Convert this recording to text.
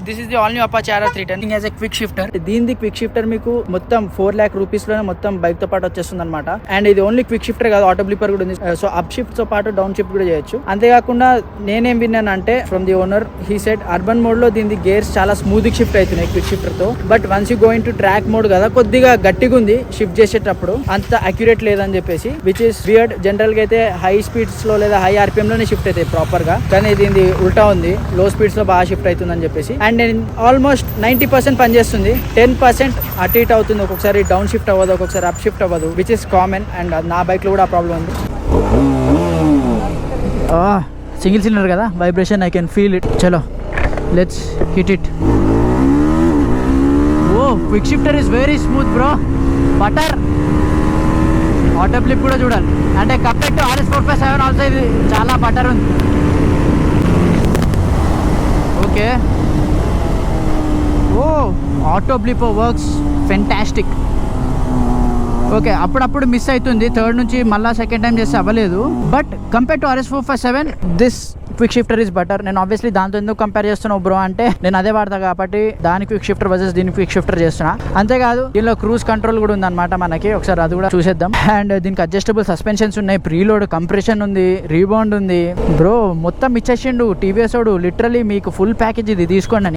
This is the all new Apache RR 310 as a quick shifter. దీని quick shifter మీకు మొత్తం 4 lakh rupees లోనే మొత్తం బైక్ తో పాటు వచ్చేస్తుంది అనమాట. అండ్ ఇది ఓన్లీ క్విక్ షిఫ్టర్ కాదు, ఆటో బ్లిప్పర్ కూడా ఉంది. సో అప్ షిఫ్ట్ తో పాటు డౌన్ షిఫ్ట్ కూడా చేయొచ్చు. అంతేకాకుండా నేనేం విన్నాను అంటే from the owner, he said urban mode లో దీని గేర్స్ చాలా స్మూత్ షిఫ్ట్ అవుతున్నాయి క్విక్ షిఫ్టర్ తో. But once you going to track mode కదా, కొద్దిగా గట్టిగా ఉంది షిఫ్ట్ చేసేటప్పుడు, అంత అక్యురేట్ లేదని చెప్పేసి, విచ్ ఇస్ వియర్డ్. జనరల్ గా అయితే హై స్పీడ్స్ లో లేదా హై RPM లోనే షిఫ్ట్ అవుతాయి ప్రాపర్ గా, కానీ దీని ఉల్టా ఉంది, లో స్పీడ్స్ లో బాగా షిఫ్ట్ అవుతుందని చెప్పేసి. అండ్ నేను ఆల్మోస్ట్ 90% పనిచేస్తుంది, 10% అటు ఇటు అవుతుంది. ఒక్కొక్కసారి డౌన్ షిఫ్ట్ అవ్వదు, ఒక్కొక్కసారి అప్ షిఫ్ట్ అవ్వదు, విచ్ ఇస్ కామన్. అండ్ నా బైక్ లో కూడా ఆ ప్రాబ్లం ఉంది. సింగిల్ సిలిండర్ కదా, vibration I can feel it. చలో let's hit it. Oh quick shifter is very smooth bro, butter. Auto flip కూడా చూడాలి, అంటే కంపేర్ టు RS 457 ఆల్సో ఇది చాలా బటర్ ఉంది. Okay, oh auto blip works fantastic. Okay, అప్పుడప్పుడు miss అవుతుంది, third నుంచి మళ్ళీ సెకండ్ టైం చేస్తే అవ్వలేదు. But compare to RS 457 this quick shifter is better. నేను ఆబ్వియస్లీ దాంతో ఎందుకు కంపేర్ చేస్తున్నావు బ్రో అంటే, నేను అదే వాడతా కాబట్టి దాని క్విక్ షిఫ్టర్ వర్సెస్ దీని క్విక్ షిఫ్టర్ చేస్తున్నా. అంతేకాదు దీనిలో క్రూజ్ కంట్రోల్ కూడా ఉందన్నమాట మనకి, ఒకసారి అది కూడా చూసేద్దాం. అండ్ దీనికి అడ్జస్టబుల్ సస్పెన్షన్స్ ఉన్నాయి, ప్రీలోడ్ కంప్రెషన్ ఉంది, రీబౌండ్ ఉంది. బ్రో మొత్తం ఇచ్చేసిండు TVS వాడు, లిటరలీ మీకు ఫుల్ ప్యాకేజ్ ఇది తీసుకోండి అని.